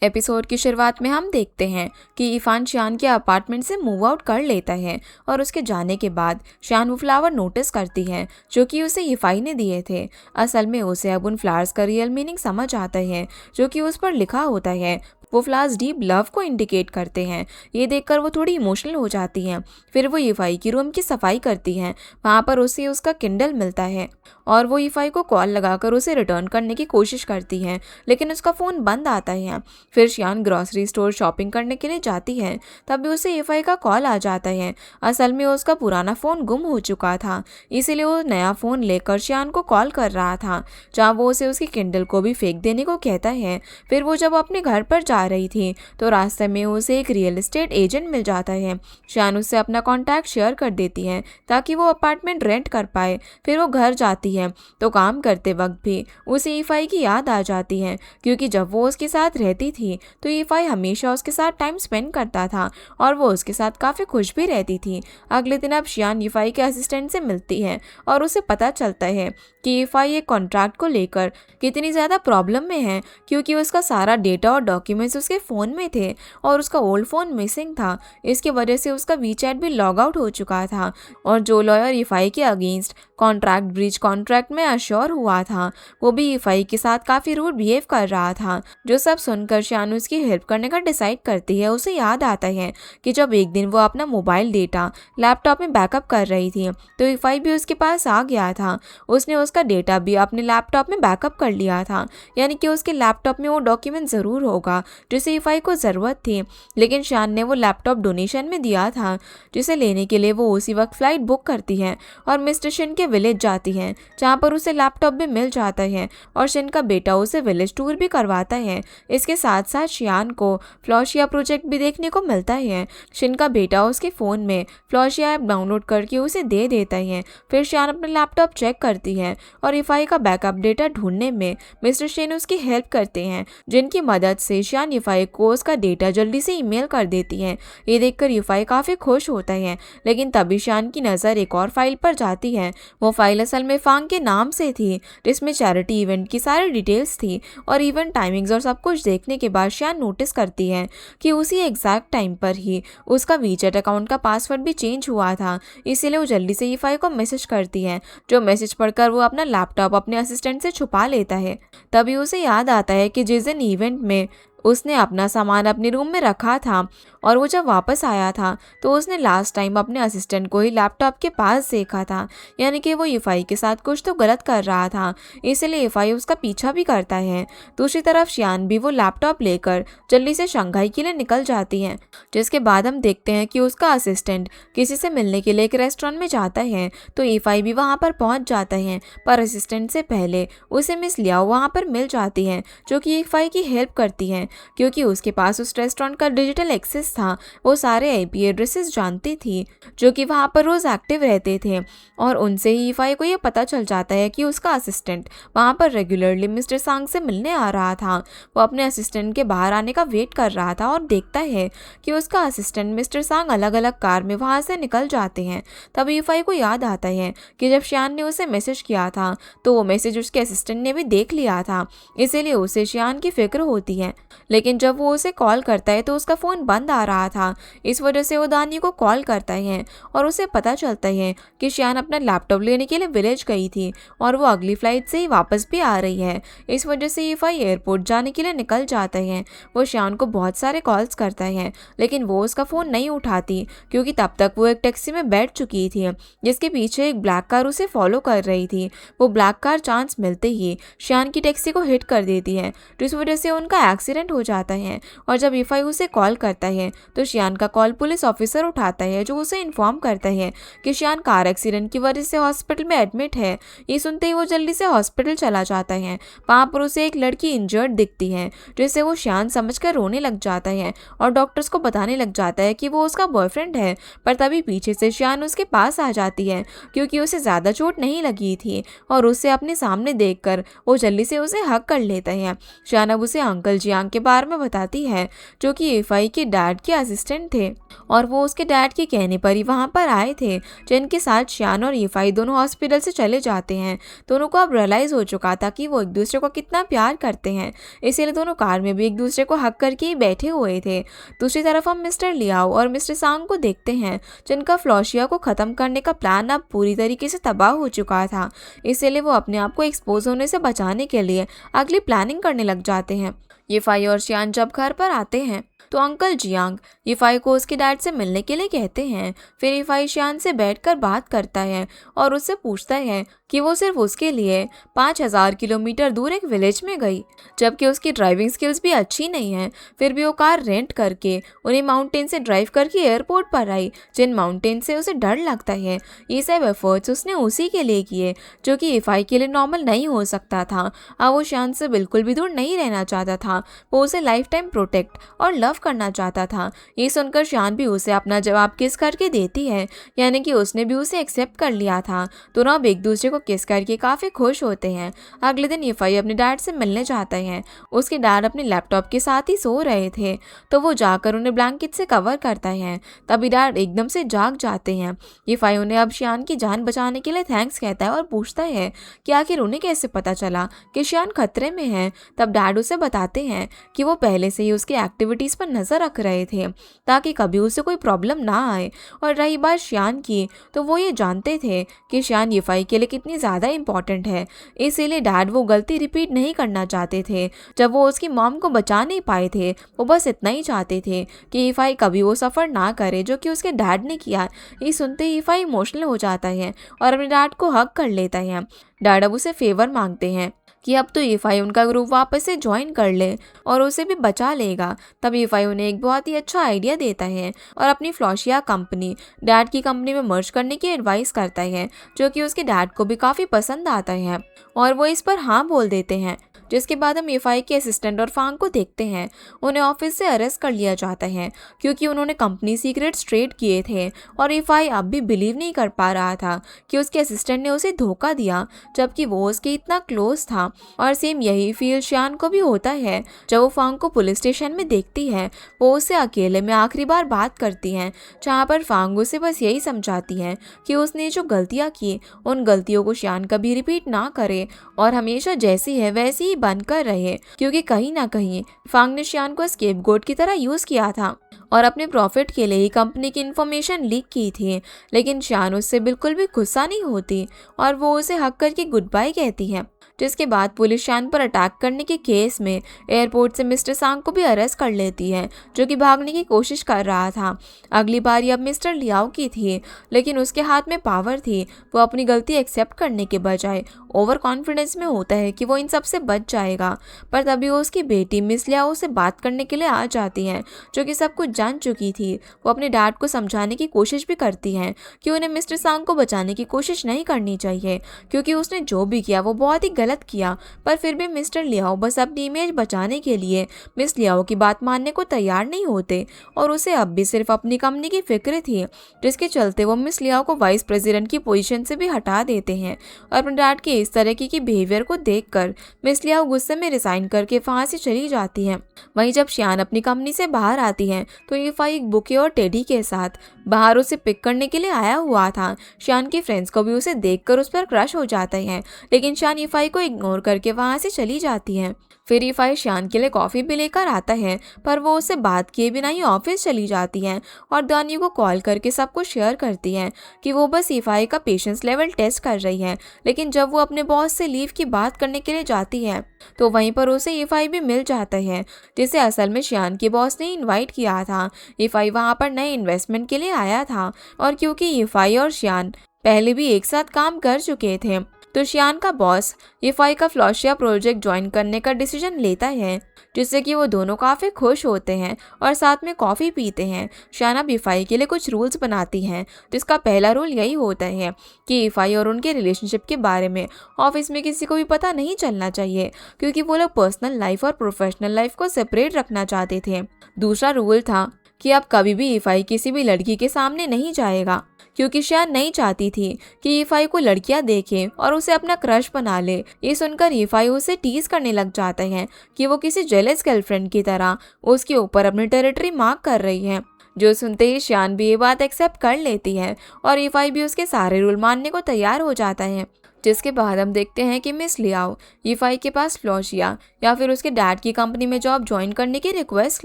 Episode की शुरुआत में हम देखते हैं कि इफान शियान के अपार्टमेंट से मूव आउट कर लेता है और उसके जाने के बाद शियान वो फ्लावर नोटिस करती है जो कि उसे यिफाई ने दिए थे। असल में उसे अब उन फ्लावर्स का रियल मीनिंग समझ आता है जो कि उस पर लिखा होता है। वो फ्लावर्स डीप लव को इंडिकेट करते हैं। ये देखकर वो थोड़ी इमोशनल हो जाती हैं। फिर वो यिफाई की रूम की सफाई करती हैं। वहाँ पर उसे उसका किंडल मिलता है और वो यिफाई को कॉल लगाकर उसे रिटर्न करने की कोशिश करती है, लेकिन उसका फ़ोन बंद आता है। फिर शियान ग्रॉसरी स्टोर शॉपिंग करने के लिए जाती है, तभी उसे यिफाई का कॉल आ जाता है। असल में उसका पुराना फ़ोन गुम हो चुका था, इसीलिए वो नया फ़ोन लेकर शियान को कॉल कर रहा था, जहाँ वो उसे उसकी किंडल को भी फेंक देने को कहता है। फिर वो जब अपने घर पर जा रही थी तो रास्ते में उसे एक रियल एस्टेट एजेंट मिल जाता है। शियान उससे अपना कॉन्टैक्ट शेयर कर देती है ताकि वो अपार्टमेंट रेंट कर पाए। फिर वो घर जाती है तो काम करते वक्त भी उसे यिफाई की याद आ जाती है, क्योंकि जब वो उसके साथ रहती थी तो यिफाई हमेशा उसके साथ टाइम स्पेंड करता था और वो उसके साथ काफ़ी खुश भी रहती थी। अगले दिन अब शियान यिफाई के असिस्टेंट से मिलती है और उसे पता चलता है कि यिफाई एक कॉन्ट्रैक्ट को लेकर कितनी ज़्यादा प्रॉब्लम में है, क्योंकि उसका सारा डेटा और डॉक्यूमेंट्स उसके फ़ोन में थे और उसका ओल्ड फ़ोन मिसिंग था। इसकी वजह से उसका वीचैट भी लॉग आउट हो चुका था और जो लॉयर यिफाई के अगेंस्ट कॉन्ट्रैक्ट ब्रीच कॉन्ट्रैक्ट में अश्योर हुआ था, वो भी यिफाई के साथ काफ़ी रूड बिहेव कर रहा था। जो सब सुनकर शियान उसकी हेल्प करने का डिसाइड करती है। उसे याद आता है कि जब एक दिन वो अपना मोबाइल डेटा लैपटॉप में बैकअप कर रही थी तो यिफाई भी उसके पास आ गया था। उसने उसका डेटा भी अपने लैपटॉप में बैकअप कर लिया था, यानी कि उसके लैपटॉप में वो डॉक्यूमेंट ज़रूर होगा जिसे यिफाई को ज़रूरत थी। लेकिन शियान ने वो लैपटॉप डोनेशन में दिया था, जिसे लेने के लिए वो उसी वक्त फ़्लाइट बुक करती है और मिस्टर शिन के विलेज जाती है, जहाँ पर उसे लैपटॉप भी मिल जाता है और शिन का बेटा उसे विलेज टूर भी करवाता है। इसके साथ साथ शियान को फ्लॉशिया प्रोजेक्ट भी देखने को मिलता है। शिन का बेटा उसके फ़ोन में फ्लॉशिया ऐप डाउनलोड करके उसे दे देता है। फिर शियान अपना लैपटॉप चेक करती है और यिफाई का बैकअप डेटा ढूंढने में मिस्टर शिन उसकी हेल्प करते हैं, जिनकी मदद से शियान यिफाई को उसका डेटा जल्दी से ईमेल कर देती है। ये देखकर यिफाई काफ़ी खुश होता है, लेकिन तभी शियान की नज़र एक और फाइल पर जाती है। वो फाइल असल में फांग के नाम से थी, जिसमें चैरिटी इवेंट की सारी डिटेल्स थी और इवेंट टाइमिंग्स और सब कुछ देखने के बाद शियान नोटिस करती है कि उसी एग्जैक्ट टाइम पर ही उसका वीचैट अकाउंट का पासवर्ड भी चेंज हुआ था। इसीलिए वो जल्दी से यिफाई को मैसेज करती है, जो मैसेज पढ़कर वो अपना लैपटॉप अपने असिस्टेंट से छुपा लेता है। तभी उसे याद आता है कि जिस दिन इवेंट में उसने अपना सामान अपने रूम में रखा था और वो जब वापस आया था तो उसने लास्ट टाइम अपने असिस्टेंट को ही लैपटॉप के पास देखा था, यानी कि वो यिफाई के साथ कुछ तो गलत कर रहा था। इसलिए यिफाई उसका पीछा भी करता है। दूसरी तरफ शियान भी वो लैपटॉप लेकर जल्दी से शंघाई के लिए निकल जाती है, जिसके बाद हम देखते हैं कि उसका असिस्टेंट किसी से मिलने के लिए एक रेस्टोरेंट में जाता है तो यिफाई भी वहाँ पर पहुँच जाता है, पर असिस्टेंट से पहले उसे मिस लियाओ वहाँ पर मिल जाती है, जो कि यिफाई की हेल्प करती है, क्योंकि उसके पास उस रेस्टोरेंट का डिजिटल एक्सेस था। वो सारे आईपी एड्रेसेस जानती थी जो कि वहाँ पर रोज़ एक्टिव रहते थे और उनसे ही यिफाई को ये पता चल जाता है कि उसका असिस्टेंट वहाँ पर रेगुलरली मिस्टर सांग से मिलने आ रहा था। वो अपने असिस्टेंट के बाहर आने का वेट कर रहा था और देखता है कि उसका असिस्टेंट मिस्टर सांग अलग अलग कार में वहाँ से निकल जाते हैं। तब यिफाई को याद आता है कि जब शियान ने उसे मैसेज किया था तो वो मैसेज उसके असिस्टेंट ने भी देख लिया था, इसीलिए उसे शियान की फिक्र होती है। लेकिन जब वो उसे कॉल करता है तो उसका फ़ोन बंद आ रहा था। इस वजह से वो दानी को कॉल करता है और उसे पता चलता है कि शियान अपना लैपटॉप लेने के लिए विलेज गई थी और वो अगली फ़्लाइट से ही वापस भी आ रही है। इस वजह से यिफाई एयरपोर्ट जाने के लिए निकल जाता है। वो शियान को बहुत सारे कॉल्स करता है, लेकिन वो उसका फ़ोन नहीं उठाती, क्योंकि तब तक वो एक टैक्सी में बैठ चुकी थी जिसके पीछे एक ब्लैक कार उसे फॉलो कर रही थी। वो ब्लैक कार चांस मिलते ही शियान की टैक्सी को हिट कर देती है, जिस वजह से उनका एक्सीडेंट हो जाता है। और जब यिफाई उसे कॉल करता है तो शियान का कॉल पुलिस ऑफिसर उठाता है, जो उसे इन्फॉर्म करता है कि शियान कार एक्सीडेंट की वजह से हॉस्पिटल में एडमिट है। ये सुनते ही वो जल्दी से हॉस्पिटल चला जाता है। वहाँ पर उसे एक लड़की इंजर्ड दिखती है, जिससे वो शियान समझकर रोने लग जाता है और डॉक्टर्स को बताने लग जाता है कि वो उसका बॉयफ्रेंड है। पर तभी पीछे से शियान उसके पास आ जाती है, क्योंकि उसे ज़्यादा चोट नहीं लगी थी और उसे अपने सामने देखकर वो जल्दी से उसे हक कर लेता है। शियान अब उसे अंकल जियांग के बारे में बताती है जो कि ईफाई के डैड के असिस्टेंट थे और वो उसके डैड के कहने पर ही वहाँ पर आए थे, जिनके साथ शियान और ईफाई दोनों हॉस्पिटल से चले जाते हैं। दोनों को अब रियलाइज़ हो चुका था कि वो एक दूसरे को कितना प्यार करते हैं, इसीलिए दोनों कार में भी एक दूसरे को हक करके ही बैठे हुए थे। दूसरी तरफ हम मिस्टर लियाओ और मिस्टर सांग को देखते हैं, जिनका फ्लोशिया को ख़त्म करने का प्लान अब पूरी तरीके से तबाह हो चुका था। इसीलिए वो अपने आप को एक्सपोज होने से बचाने के लिए अगली प्लानिंग करने लग जाते हैं। ईफाई और शियान जब घर पर आते हैं तो अंकल जियांग ईफाई को उसके डैड से मिलने के लिए कहते हैं। फिर ईफाई शियान से बैठकर बात करता है और उससे पूछता है कि वो सिर्फ उसके लिए 5000 किलोमीटर दूर एक विलेज में गई, जबकि उसकी ड्राइविंग स्किल्स भी अच्छी नहीं है। फिर भी वो कार रेंट करके उन्हें माउंटेन से ड्राइव करके एयरपोर्ट पर आई, जिन माउंटेन से उसे डर लगता है। ये सब एफर्ट्स उसने उसी के लिए किए जो कि ईफाई के लिए नॉर्मल नहीं हो सकता था। अब वो शियान से बिल्कुल भी दूर नहीं रहना चाहता था, वो उसे लाइफ टाइम प्रोटेक्ट और लव करना चाहता था। ये सुनकर शियान भी उसे अपना जवाब किस करके देती है, यानी कि उसने भी उसे एक्सेप्ट कर लिया था। दोनों अब एक दूसरे को किस करके काफ़ी खुश होते हैं। अगले दिन ईफाई अपने डैड से मिलने जाता है। उसके डैड अपने लैपटॉप के साथ ही सो रहे थे, तो वो जाकर उन्हें ब्लैंकेट से कवर करता है। तभी डैड एकदम से जाग जाते हैं। ईफाई उन्हें अब शियान की जान बचाने के लिए थैंक्स कहता है और पूछता है कि आखिर उन्हें कैसे पता चला कि शियान खतरे में है। तब डैड उसे बताते हैं कि वो पहले से ही उसकी एक्टिविटीज़ पर नज़र रख रहे थे ताकि कभी उसे कोई प्रॉब्लम ना आए। और रही बात शियान की, तो वो ये जानते थे कि शियान ईफाई के लिए कितनी ज़्यादा इम्पॉर्टेंट है, इसीलिए डैड वो गलती रिपीट नहीं करना चाहते थे। जब वो उसकी मॉम को बचा नहीं पाए थे, वो बस इतना ही चाहते थे कि ईफाई कभी वो सफ़र ना करे जो कि उसके डैड ने किया। ये सुनते ही ईफाई इमोशनल हो जाता है और अपने डैड को हक कर लेता है। डैड अब उसे फेवर मांगते हैं कि अब तो ईफाई उनका ग्रुप वापस से ज्वाइन कर ले और उसे भी बचा लेगा। तब ईफाई उन्हें एक बहुत ही अच्छा आइडिया देता है और अपनी फ्लोशिया कंपनी डैड की कंपनी में मर्ज करने की एडवाइस करता है, जो कि उसके डैड को भी काफ़ी पसंद आता है और वो इस पर हाँ बोल देते हैं। जिसके बाद हम ईफाई के असिस्टेंट और फांग को देखते हैं। उन्हें ऑफिस से अरेस्ट कर लिया जाता है क्योंकि उन्होंने कंपनी सीक्रेट्स ट्रेड किए थे और ईफाई अब भी बिलीव नहीं कर पा रहा था कि उसके असिस्टेंट ने उसे धोखा दिया, जबकि वो उसके इतना क्लोज था। और सेम यही फील शियान को भी होता है। जब वो फांग को पुलिस स्टेशन में देखती है, वो उससे अकेले में आखिरी बार बात करती हैं, जहाँ पर फांग उसे बस यही समझाती है कि उसने जो गलतियाँ की उन गलतियों को शियान कभी रिपीट ना करे और हमेशा जैसी है वैसी ही बनकर रहे, क्योंकि कहीं ना कहीं फांग ने शियान को स्केपगोट की तरह यूज किया था और अपने प्रॉफिट के लिए ही कंपनी की इन्फॉर्मेशन लीक की थी। लेकिन शियान उससे बिल्कुल भी गुस्सा नहीं होती और वो उसे हक करके गुड बाय कहती है। जिसके बाद पुलिस शियान पर अटैक करने के केस में एयरपोर्ट से मिस्टर सांग को भी अरेस्ट कर लेती है, जो कि भागने की कोशिश कर रहा था। अगली बारी अब मिस्टर लियाओ की थी, लेकिन उसके हाथ में पावर थी। वो अपनी गलती एक्सेप्ट करने के बजाय ओवर कॉन्फिडेंस में होता है कि वो इन सब से बच जाएगा। पर तभी वो उसकी बेटी मिस लियाओ से बात करने के लिए आ जाती है, जो कि सब कुछ जान चुकी थी। वो अपने डैड को समझाने की कोशिश भी करती है कि उन्हें मिस्टर सांग को बचाने की कोशिश नहीं करनी चाहिए, क्योंकि उसने जो भी किया वो बहुत ही गलत किया। पर फिर भी मिस्टर लियाओ बस अपनी इमेज बचाने के लिए मिस लियाओ की बात मानने को तैयार नहीं होते और उसे अब भी सिर्फ अपनी कंपनी की फिक्र थी, जिसके चलते वो मिस लियाओ को वाइस प्रेसिडेंट की पोजीशन से भी हटा देते हैं। और अपने डैड के इस तरह की बिहेवियर को देखकर मिस लियाओ गुस्से में रिजाइन करके वहां से चली जाती है। वहीं जब शियान अपनी कंपनी से बाहर आती है तो ईफाई एक बुके और टेडी के साथ बाहर उसे पिक करने के लिए आया हुआ था। शियान के फ्रेंड्स को भी उसे देखकर उस पर क्रश हो जाता है, लेकिन शियान ईफाई को इग्नोर करके वहां से चली जाती है। फिर ईफाई शियान के लिए कॉफ़ी भी लेकर आता है, पर वो उससे बात किए बिना ही ऑफिस चली जाती है और दानियों को कॉल करके सब कुछ शेयर करती है कि वो बस ईफाई का पेशेंस लेवल टेस्ट कर रही है। लेकिन जब वो अपने बॉस से लीव की बात करने के लिए जाती है तो वहीं पर उसे ईफाई भी मिल जाता है, जिसे असल में शियान के बॉस ने इन्वाइट किया था। ईफाई वहाँ पर नए इन्वेस्टमेंट के लिए आया था और क्योंकि ईफाई और शियान पहले भी एक साथ काम कर चुके थे तो शियान का बॉस ईफाई का फ्लोशिया प्रोजेक्ट ज्वाइन करने का डिसीजन लेता है, जिससे कि वो दोनों काफ़ी खुश होते हैं और साथ में कॉफ़ी पीते हैं। शियान अब ईफाई के लिए कुछ रूल्स बनाती हैं, जिसका पहला रूल यही होता है कि ईफाई और उनके रिलेशनशिप के बारे में ऑफिस में किसी को भी पता नहीं चलना चाहिए, क्योंकि वो लोग पर्सनल लाइफ और प्रोफेशनल लाइफ को सेपरेट रखना चाहते थे। दूसरा रूल था कि अब कभी भी ईफाई किसी भी लड़की के सामने नहीं जाएगा, क्योंकि शियान नहीं चाहती थी कि यीफाई को लड़कियां देखे और उसे अपना क्रश बना ले। ये सुनकर यीफाई उसे टीज करने लग जाता है कि वो किसी जेलस गर्लफ्रेंड की तरह उसके ऊपर अपनी टेरिटरी मार्क कर रही है। जो सुनते ही शियान भी ये बात एक्सेप्ट कर लेती है और यीफाई भी उसके सारे रूल मानने को तैयार हो जाता है। जिसके बाद हम देखते हैं कि मिस लियाओ यीफाई के पास फ्लोशिया या फिर उसके डैड की कंपनी में जॉब ज्वाइन करने की रिक्वेस्ट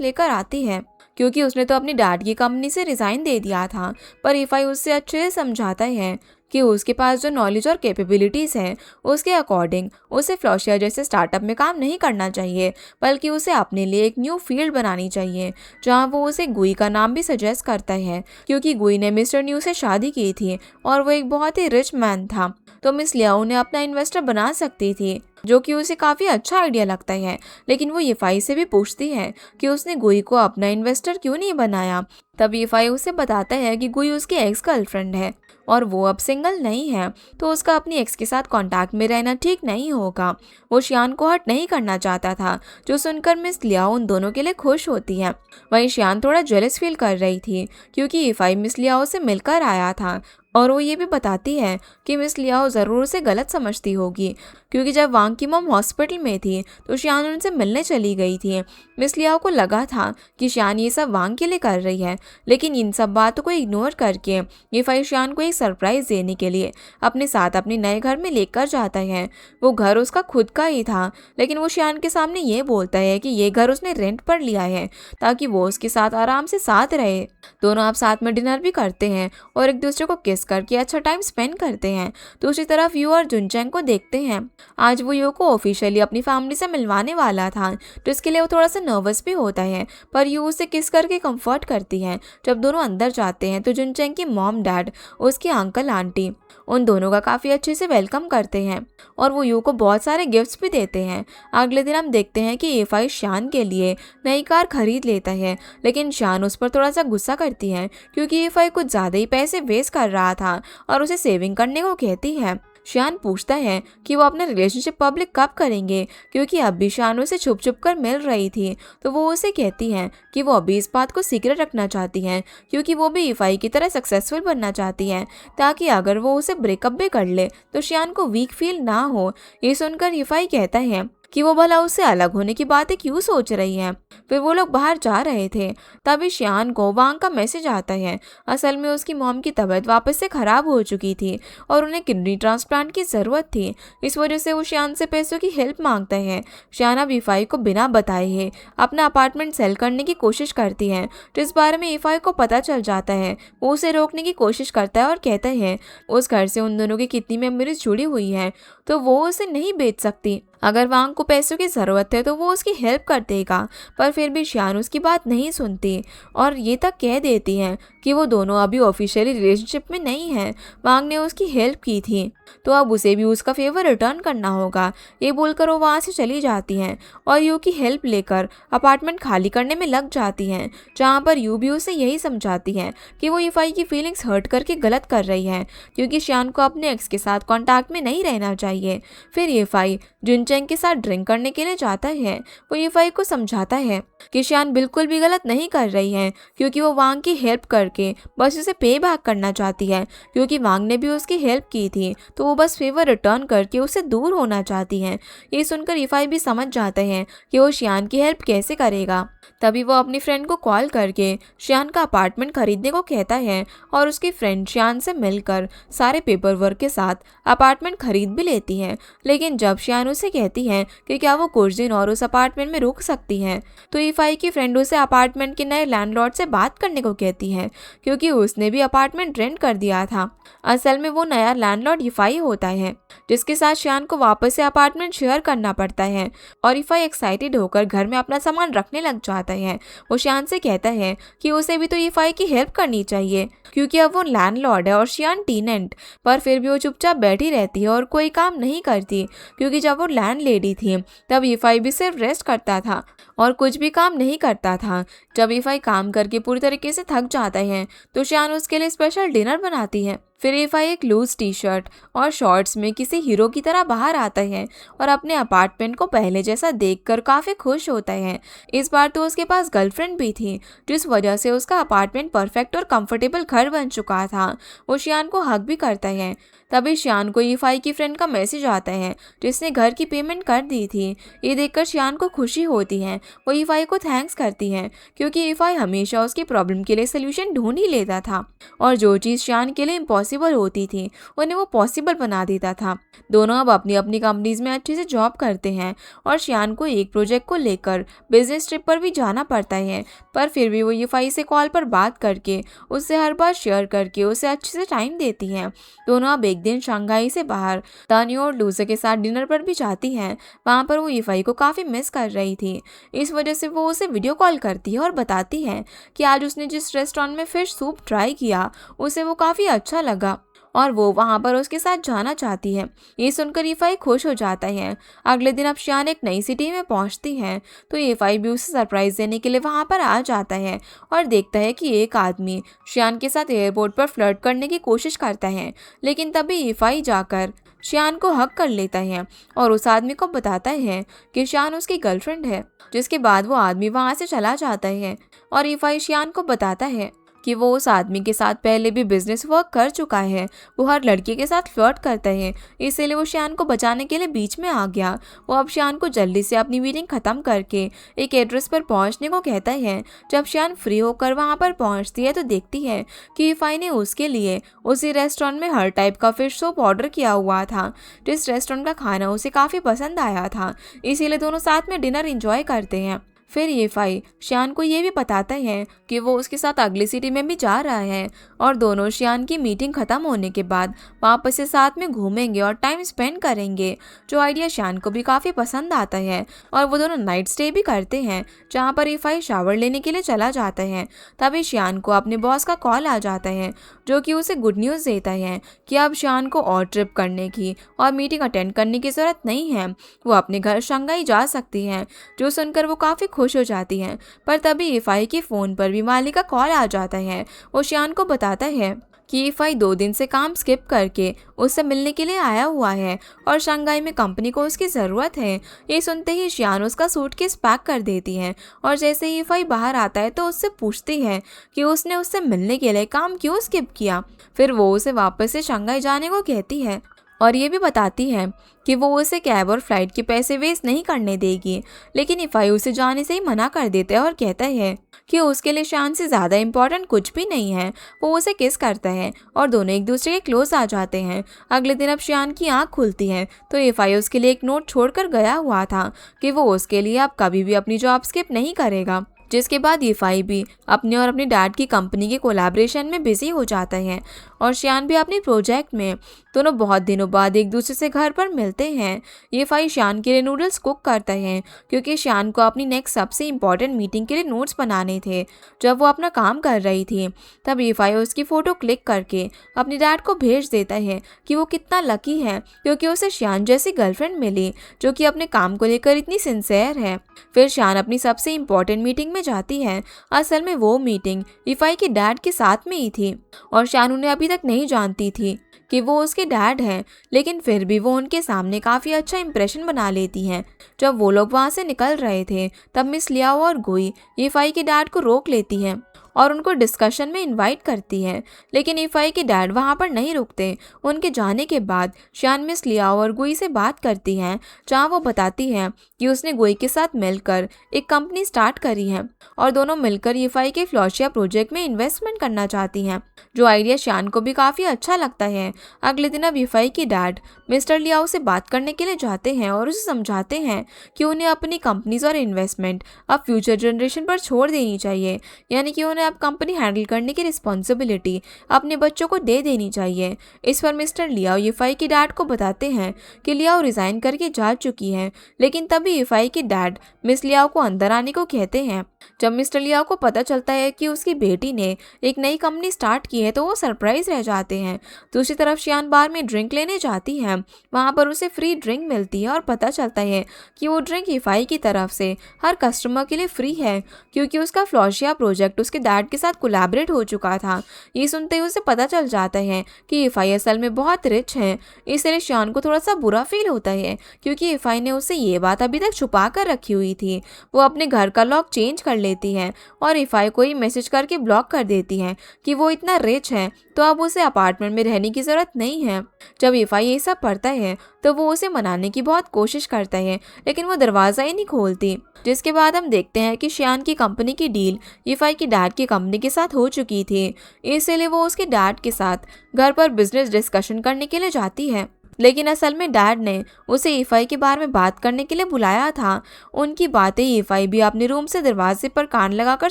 लेकर आती है, क्योंकि उसने तो अपनी डैड की कंपनी से रिजाइन दे दिया था। पर यीफाई उससे अच्छे से समझाता है कि उसके पास जो नॉलेज और कैपेबिलिटीज़ हैं उसके अकॉर्डिंग उसे फ्लोशिया जैसे स्टार्टअप में काम नहीं करना चाहिए, बल्कि उसे अपने लिए एक न्यू फील्ड बनानी चाहिए, जहां वो उसे गुई का नाम भी सजेस्ट करता है, क्योंकि गुई ने मिस्टर न्यू से शादी की थी और वो एक बहुत ही रिच मैन था। तो मिस लियाओ ने अपना इन्वेस्टर बना सकती थी, जो कि उसे काफ़ी अच्छा आइडिया लगता है। लेकिन वो यीफाई से भी पूछती है कि उसने गुई को अपना इन्वेस्टर क्यों नहीं बनाया। तब यीफाई उसे बताता है कि गुई उसकी एक्स गर्लफ्रेंड है और वो अब सिंगल नहीं है, तो उसका अपनी एक्स के साथ कांटेक्ट में रहना ठीक नहीं होगा। वो शियान को हर्ट नहीं करना चाहता था, जो सुनकर मिस लियाओ उन दोनों के लिए खुश होती है। वहीं शियान थोड़ा जेलस फील कर रही थी, क्योंकि यीफाई मिस लियाओ से मिलकर आया था और वो ये भी बताती है कि मिस लियाओ ज़रूर उसे गलत समझती होगी, क्योंकि जब वांग की मॉम हॉस्पिटल में थी तो शियान उनसे मिलने चली गई थी। मिस लियाओ को लगा था कि शियान ये सब वांग के लिए कर रही है, लेकिन इन सब बातों को इग्नोर करके यीफाई शियान को एक सरप्राइज देने के लिए अपने साथ अपने नए घर में लेकर जाता है। वो घर उसका खुद का ही था, लेकिन वो शियान के सामने ये बोलता है कि ये घर उसने रेंट पर लिया है ताकि वो उसके साथ आराम से साथ रहे। दोनों आप साथ में डिनर भी करते हैं और एक दूसरे को किस करके अच्छा टाइम स्पेंड करते हैं। दूसरी तरफ यू और जुनचैंग को देखते हैं। आज वो यू को ऑफिशियली अपनी फैमिली से मिलवाने वाला था, तो इसके लिए वो थोड़ा सा नर्वस भी होता है, पर यू उसे किस करके कंफर्ट करती है। जब दोनों अंदर जाते हैं तो जुनचैंग की मॉम डैड, उसके अंकल आंटी उन दोनों का काफ़ी अच्छे से वेलकम करते हैं और वो यू को बहुत सारे गिफ्ट्स भी देते हैं। अगले दिन हम देखते हैं कि यीफाई शियान के लिए नई कार खरीद लेता है, लेकिन शियान उस पर थोड़ा सा गुस्सा करती है, क्योंकि यीफाई कुछ ज़्यादा ही पैसे वेस्ट कर रहा था और उसे सेविंग करने को कहती है। शियान पूछता है कि वो अपना रिलेशनशिप पब्लिक कब करेंगे, क्योंकि अब भी शियान उसे छुप छुप कर मिल रही थी। तो वो उसे कहती है कि वो अभी इस बात को सीक्रेट रखना चाहती हैं, क्योंकि वो भी यीफाई की तरह सक्सेसफुल बनना चाहती है, ताकि अगर वो उसे ब्रेकअप भी कर ले तो शियान को वीक फील ना हो। ये सुनकर यीफाई कहता है कि वो भला उससे अलग होने की बातें क्यों सोच रही है। फिर वो लोग बाहर जा रहे थे, तभी शियान को वांग का मैसेज आता है। असल में उसकी मॉम की तबीयत वापस से खराब हो चुकी थी और उन्हें किडनी ट्रांसप्लांट की ज़रूरत थी। इस वजह से वो शियान से पैसों की हेल्प मांगता है। शियान अब यीफाई को बिना बताए ही अपना अपार्टमेंट सेल करने की कोशिश करती है, तो इस बारे में यीफाई को पता चल जाता है। वो उसे रोकने की कोशिश करता है और कहता है उस घर से उन दोनों की कितनी मेमोरीज जुड़ी हुई है, तो वो उसे नहीं बेच सकती। अगर वांग को पैसों की ज़रूरत है तो वो उसकी हेल्प कर देगा, पर फिर भी शियान उसकी बात नहीं सुनती और ये तक कह देती है कि वो दोनों अभी ऑफिशियली रिलेशनशिप में नहीं हैं। वांग ने उसकी हेल्प की थी, तो अब उसे भी उसका फेवर रिटर्न करना होगा। ये बोलकर वो वहाँ से चली जाती हैं और यू की हेल्प लेकर अपार्टमेंट खाली करने में लग जाती हैं, जहाँ पर यू भी उसे यही समझाती है कि वो यीफाई की फीलिंग्स हर्ट करके गलत कर रही है, क्योंकि शियान को अपने एक्स के साथ कॉन्टैक्ट में नहीं रहना चाहिए। फिर यीफाई जुनचैंग के साथ ड्रिंक करने के लिए जाता है। वो यीफाई को समझाता है कि शियान बिल्कुल भी गलत नहीं कर रही है, क्योंकि वो वांग की हेल्प करके बस उसे पे बैक करना चाहती है, क्योंकि वांग ने भी उसकी हेल्प की थी, तो वो बस फेवर रिटर्न करके उससे दूर होना चाहती हैं। ये सुनकर यीफाई भी समझ जाते हैं कि वो शियान की हेल्प कैसे करेगा। तभी वो अपनी फ्रेंड को कॉल करके शियान का अपार्टमेंट खरीदने को कहता है और उसकी फ्रेंड शियान से मिलकर सारे पेपर वर्क के साथ अपार्टमेंट खरीद भी लेती है। लेकिन जब शियान उसे कहती है कि क्या वो कुछ दिन और उस अपार्टमेंट में रुक सकती है, तो यीफाई की फ्रेंड उसे अपार्टमेंट के नए लैंडलॉर्ड से बात करने को कहती है, क्योंकि उसने भी अपार्टमेंट रेंट कर दिया था। असल में वो नया लैंडलॉर्ड यीफाई होता है, जिसके साथ शियान को वापस से अपार्टमेंट शेयर करना पड़ता है और यीफाई एक्साइटेड होकर घर में अपना सामान रखने लग जाता है। वो शियान से कहता है कि उसे भी तो यीफाई की हेल्प करनी चाहिए, क्योंकि अब वो लैंडलॉर्ड है और शियान टेनेंट। पर फिर भी वो चुपचाप बैठी रहती है और कोई काम नहीं करती, क्योंकि जब वो लैंड लेडी थी तब यीफाई भी सिर्फ रेस्ट करता था और कुछ भी काम नहीं करता था। जब यीफाई काम करके पूरी तरीके से थक जाता है तो शियान उसके लिए स्पेशल डिनर बनाती है। फिर ईफाई एक लूज टी शर्ट और शॉर्ट्स में किसी हीरो की तरह बाहर आता है और अपने अपार्टमेंट को पहले जैसा देखकर काफी खुश होता है। इस बार तो उसके पास गर्लफ्रेंड भी थी, जिस वजह से उसका अपार्टमेंट परफेक्ट और कंफर्टेबल घर बन चुका था। वो शियान को हक भी करता है। तभी शियान को ईफाई की फ्रेंड का मैसेज आता है जिसने घर की पेमेंट कर दी थी। ये देखकर शियान को खुशी होती है। वो ईफाई को थैंक्स करती है क्योंकि ईफाई हमेशा उसकी प्रॉब्लम के लिए सोल्यूशन ढूंढ ही लेता था और जो चीज़ शियान के लिए इम्पॉसिबल होती थी उन्हें वो पॉसिबल बना देता था। दोनों अब अपनी अपनी कंपनीज में अच्छे से जॉब करते हैं और शियान को एक प्रोजेक्ट को लेकर बिजनेस ट्रिप पर भी जाना पड़ता है, पर फिर भी वो ईफाई से कॉल पर बात करके उससे हर बात शेयर करके उसे अच्छे से टाइम देती है। दोनों अब एक दिन शंघाई से बाहर तानियो और लूसे के साथ डिनर पर भी जाती हैं। वहाँ पर वो ईफाई को काफ़ी मिस कर रही थी, इस वजह से वो उसे वीडियो कॉल करती है और बताती है कि आज उसने जिस रेस्टोरेंट में फिश सूप ट्राई किया उसे वो काफ़ी अच्छा लगा और वो वहाँ पर उसके साथ जाना चाहती है। ये सुनकर ईफाई खुश हो जाता है। अगले दिन अब शियान एक नई सिटी में पहुँचती है तो ईफाई भी उसे सरप्राइज देने के लिए वहाँ पर आ जाता है और देखता है कि एक आदमी शियान के साथ एयरपोर्ट पर फ्लर्ट करने की कोशिश करता है, लेकिन तभी ईफाई जाकर शियान को हक कर लेता है और उस आदमी को बताता है कि शियान उसकी गर्लफ्रेंड है। जिसके बाद वो आदमी वहाँ से चला जाता है और ईफाई शियान को बताता है कि वो उस आदमी के साथ पहले भी बिजनेस वर्क कर चुका है। वो हर लड़की के साथ फ्लर्ट करता है, इसीलिए वो शियान को बचाने के लिए बीच में आ गया। वो अब शियान को जल्दी से अपनी मीटिंग ख़त्म करके एक एड्रेस पर पहुंचने को कहता है। जब शियान फ्री होकर वहां पर पहुंचती है तो देखती है कि ईफाई ने उसके लिए उसी रेस्टोरेंट में हर टाइप का फिश सूप ऑर्डर किया हुआ था, जिस रेस्टोरेंट का खाना उसे काफ़ी पसंद आया था। इसीलिए दोनों साथ में डिनर इंजॉय करते हैं। फिर ईफाई शियान को ये भी बताता है कि वो उसके साथ अगली सिटी में भी जा रहा है और दोनों शियान की मीटिंग ख़त्म होने के बाद वापस से साथ में घूमेंगे और टाइम स्पेंड करेंगे, जो आइडिया शियान को भी काफ़ी पसंद आता है। और वो दोनों नाइट स्टे भी करते हैं जहाँ पर ईफाई शावर लेने के लिए चला जाता है। तभी शियान को अपने बॉस का कॉल आ जाता है जो कि उसे गुड न्यूज़ देता है कि अब शियान को और ट्रिप करने की और मीटिंग अटेंड करने की ज़रूरत नहीं है, वो अपने घर शंघाई जा सकती है। जो सुनकर वो काफ़ी खुश हो जाती हैं। पर तभी ईफाई के फ़ोन पर भी मालिक का कॉल आ जाता है। वो शियान को बताता है कि ईफाई 2 दिन से काम स्किप करके उससे मिलने के लिए आया हुआ है और शंघाई में कंपनी को उसकी ज़रूरत है। ये सुनते ही शियान उसका सूटकेस पैक कर देती है और जैसे ही ईफाई बाहर आता है तो उससे पूछती है कि उसने उससे मिलने के लिए काम क्यों स्किप किया। फिर वो उसे वापस से शंघाई जाने को कहती है और ये भी बताती है कि वो उसे कैब और फ्लाइट के पैसे वेस्ट नहीं करने देगी, लेकिन ईफाई उसे जाने से ही मना कर देता है और कहता है कि उसके लिए शियान से ज़्यादा इम्पोर्टेंट कुछ भी नहीं है। वो उसे किस करता है और दोनों एक दूसरे के क्लोज आ जाते हैं। अगले दिन अब शियान की आँख खुलती है तो ईफाई उसके लिए एक नोट छोड़कर गया हुआ था कि वो उसके लिए अब कभी भी अपनी जॉब स्किप नहीं करेगा। जिसके बाद ईफाई भी अपने और अपने डैड की कंपनी के कोलैबोरेशन में बिजी हो जाता है और शियान भी अपने प्रोजेक्ट में। दोनों बहुत दिनों बाद एक दूसरे से घर पर मिलते हैं। ईफाई शियान के लिए नूडल्स कुक करता है क्योंकि शियान को अपनी नेक्स्ट सबसे इम्पॉर्टेंट मीटिंग के लिए नोट्स बनाने थे। जब वो अपना काम कर रही थी तब ईफाई उसकी फ़ोटो क्लिक करके अपने डैड को भेज देता है कि वो कितना लकी है क्योंकि उसे शियान जैसी गर्लफ्रेंड मिली जो कि अपने काम को लेकर इतनी सिंसेयर है। फिर शियान अपनी सबसे इम्पॉर्टेंट मीटिंग में जाती है। असल में वो मीटिंग ईफाई के डैड के साथ में ही थी और शियान उन्हें अभी तक नहीं जानती थी कि वो उसके डैड हैं, लेकिन फिर भी वो उनके सामने काफ़ी अच्छा इंप्रेशन बना लेती हैं। जब वो लोग वहाँ से निकल रहे थे तब मिस लियाओ और गुई ईफाई के डैड को रोक लेती हैं और उनको डिस्कशन में इनवाइट करती है, लेकिन ईफाई के डैड वहाँ पर नहीं रुकते। उनके जाने के बाद शियान मिस लियाओ और गुई से बात करती हैं जहाँ वो बताती हैं कि उसने गुई के साथ मिलकर एक कंपनी स्टार्ट करी है और दोनों मिलकर ईफाई के फ्लॉशिया प्रोजेक्ट में इन्वेस्टमेंट करना चाहती हैं, जो आइडिया शियान को भी काफ़ी अच्छा लगता है। अगले दिन अब ईफाई के डैड मिस्टर लियाओ से बात करने के लिए जाते हैं और उसे समझाते हैं कि उन्हें अपनी कंपनीज और इन्वेस्टमेंट अब फ्यूचर जनरेशन पर छोड़ देनी चाहिए, यानी कि उन्हें अब कंपनी हैंडल करने की रिस्पॉन्सिबिलिटी अपने बच्चों को दे देनी चाहिए। इस पर मिस्टर लियाओ ईफाई के डैड को बताते हैं कि लियाओ रिज़ाइन करके जा चुकी है, लेकिन तभी ईफाई के डैड मिस लियाओ को अंदर आने को कहते हैं। जब मिस्टर लियाओ को पता चलता है कि उसकी बेटी ने एक नई कंपनी स्टार्ट की है तो वो सरप्राइज रह जाते हैं। दूसरी तरफ शियान बार में ड्रिंक लेने जाती है, वहाँ पर उसे फ्री ड्रिंक मिलती है और पता चलता है कि वो ड्रिंक ईफाई की तरफ से हर कस्टमर के लिए फ्री है क्योंकि उसका फ्लॉशिया प्रोजेक्ट उसके डैड के साथ कोलैबोरेट हो चुका था। ये सुनते ही उसे पता चल जाता है कि इफाई असल में बहुत रिच है। इसलिए शियान को थोड़ा सा बुरा फील होता है क्योंकि इफाई ने उसे ये बात अभी तक छुपा कर रखी हुई थी। वो अपने घर का लॉक चेंज कर लेती है और इफाई को ही मैसेज करके ब्लॉक कर देती है कि वो इतना रिच है तो अब उसे अपार्टमेंट में रहने की ज़रूरत नहीं है। जब इफाई ये सब पढ़ता है तो वो उसे मनाने की बहुत कोशिश करता है, लेकिन वो दरवाज़ा ही नहीं खोलती। जिसके बाद हम देखते हैं कि शियान की कंपनी की डील इफाई की डैड की कंपनी के साथ हो चुकी थी, इसलिए वो उसके डैड के साथ घर पर बिजनेस डिस्कशन करने के लिए जाती है। लेकिन असल में डैड ने उसे इफाई के बारे में बात करने के लिए बुलाया था। उनकी बातें इफाई भी अपने रूम से दरवाजे पर कान लगाकर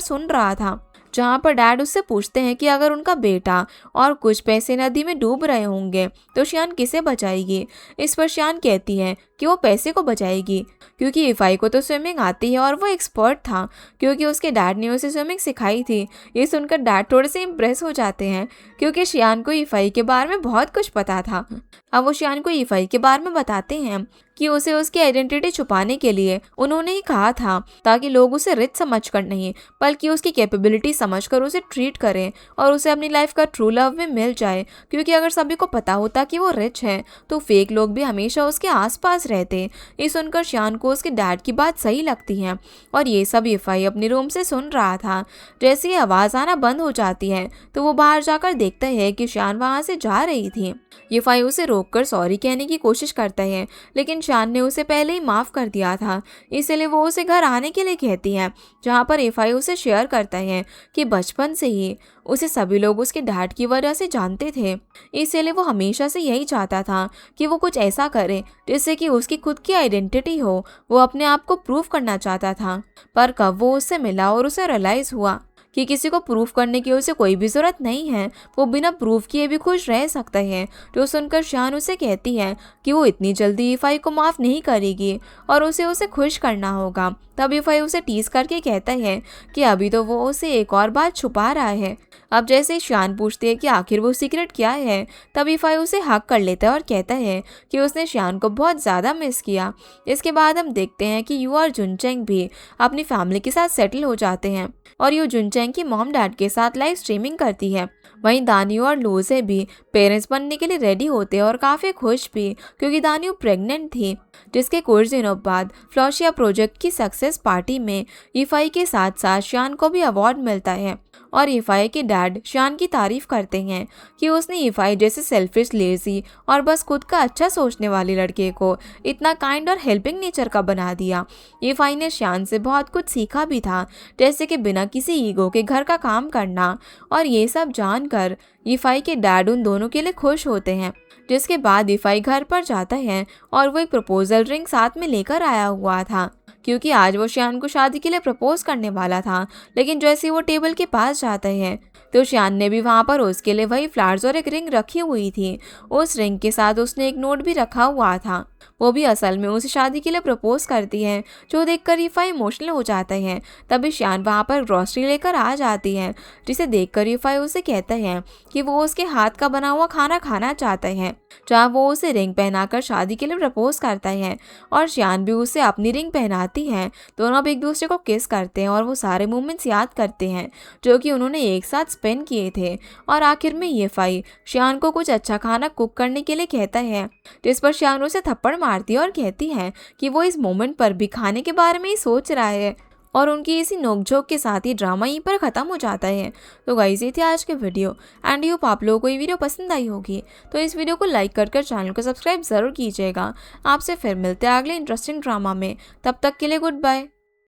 सुन रहा था, जहाँ पर डैड उससे पूछते हैं कि अगर उनका बेटा और कुछ पैसे नदी में डूब रहे होंगे तो शियान किसे बचाएगी। इस पर शियान कहती है कि वो पैसे को बचाएगी क्योंकि इफाई को तो स्विमिंग आती है और वो एक्सपर्ट था क्योंकि उसके डैड ने उसे स्विमिंग सिखाई थी। ये सुनकर डैड थोड़े से इम्प्रेस हो जाते हैं क्योंकि शियान को इफाई के बारे में बहुत कुछ पता था। अब वो शियान को इफाई के बारे में बताते हैं कि उसे उसकी आइडेंटिटी छुपाने के लिए उन्होंने ही कहा था ताकि लोग उसे रिच समझकर नहीं बल्कि उसकी कैपेबिलिटी समझकर उसे ट्रीट करें और उसे अपनी लाइफ का ट्रू लव में मिल जाए। क्योंकि अगर सभी को पता होता कि वो रिच है तो फेक लोग भी हमेशा उसके आसपास रहते। ये सुनकर शियान को उसके डैड की बात सही लगती है और ये सब इफाई अपने रूम से सुन रहा था। जैसे ही आवाज़ आना बंद हो जाती है तो वो बाहर जाकर देखता है कि शियान वहाँ से जा रही थी। इफाई उसे रोककर सॉरी कहने की कोशिश करता है, लेकिन शियान ने उसे पहले ही माफ़ कर दिया था, इसलिए वो उसे घर आने के लिए कहती है, जहाँ पर इफाई उसे शेयर करता है कि बचपन से ही उसे सभी लोग उसके डैड की वजह से जानते थे। इसलिए वो हमेशा से यही चाहता था कि वो कुछ ऐसा करे जिससे कि उसकी खुद की आइडेंटिटी हो। वो अपने आप को प्रूव करना चाहता था, पर कब वो उससे मिला और उसे रियलाइज़ हुआ कि किसी को प्रूफ करने की उसे कोई भी ज़रूरत नहीं है, वो बिना प्रूफ किए भी खुश रह सकता है। जो सुनकर शियान उसे कहती है कि वो इतनी जल्दी इफाई को माफ़ नहीं करेगी और उसे खुश करना होगा। तब इफाई उसे टीज करके कहता है कि अभी तो वो उसे एक और बात छुपा रहा है। अब जैसे शियान पूछती है कि आखिर वो सीक्रेट क्या है, तब इफाई उसे हक कर लेता है और कहता है कि उसने शियान को बहुत ज़्यादा मिस किया। इसके बाद हम देखते हैं कि यू और जुनचेंग भी अपनी फैमिली के साथ सेटल हो जाते हैं और यू जुनचेंग की मॉम डैड के साथ लाइव स्ट्रीमिंग करती है। वहीं दानियो और लूजे भी पेरेंट्स बनने के लिए रेडी होते हैं और काफ़ी खुश भी क्योंकि दानियो प्रेग्नेंट थी। जिसके कुछ दिनों बाद फ्लोशिया प्रोजेक्ट की सक्सेस पार्टी में इफाई के साथ साथ शियान को भी अवार्ड मिलता है और इफाई के डैड शियान की तारीफ करते हैं कि उसने इफाई जैसे सेल्फिश, लेजी और बस खुद का अच्छा सोचने वाले लड़के को इतना काइंड और हेल्पिंग नेचर का बना दिया। इफाई ने शियान से बहुत कुछ सीखा भी था, जैसे कि बिना किसी ईगो के घर का काम करना, और ये सब जानकर इफाई के डैड उन दोनों के लिए खुश होते हैं। जिसके बाद इफाई घर पर जाता है और वो एक प्रपोजल रिंग साथ में लेकर आया हुआ था क्योंकि आज वो शियान को शादी के लिए प्रपोज करने वाला था। लेकिन जैसे ही वो टेबल के पास जाता है तो शियान ने भी वहाँ पर उसके लिए वही फ्लावर्स और एक रिंग रखी हुई थी। उस रिंग के साथ उसने एक नोट भी रखा हुआ था, वो भी असल में उसे शादी के लिए प्रपोज करती है, जो देखकर इफाई इमोशनल हो जाता है। तभी शियान वहाँ पर ग्रोसरी लेकर आ जाती है, जिसे देखकर इफाई उसे कहता है कि वो उसके हाथ का बना हुआ खाना खाना चाहता है, जहाँ वो उसे रिंग पहनाकर शादी के लिए प्रपोज करता है और शियान भी उसे अपनी रिंग पहनाती है। दोनों अब एक दूसरे को किस करते हैं और वो सारे मोमेंट्स याद करते हैं जो कि उन्होंने एक साथ स्पेंड किए थे। और आखिर में इफाई शियान को कुछ अच्छा खाना कुक करने के लिए कहता है, जिस पर शियान उसे थप्पड़ मारती है और कहती है कि वो इस मोमेंट पर भी खाने के बारे में ही सोच रहा है। और उनकी इसी नोकझोंक के साथ ही ड्रामा यहीं पर ख़त्म हो जाता है। तो गाइस, ये थी आज के वीडियो एंड होप आप लोगों को ये वीडियो पसंद आई होगी। तो इस वीडियो को लाइक कर चैनल को सब्सक्राइब ज़रूर कीजिएगा। आपसे फिर मिलते हैं अगले इंटरेस्टिंग ड्रामा में। तब तक के लिए गुड बाय।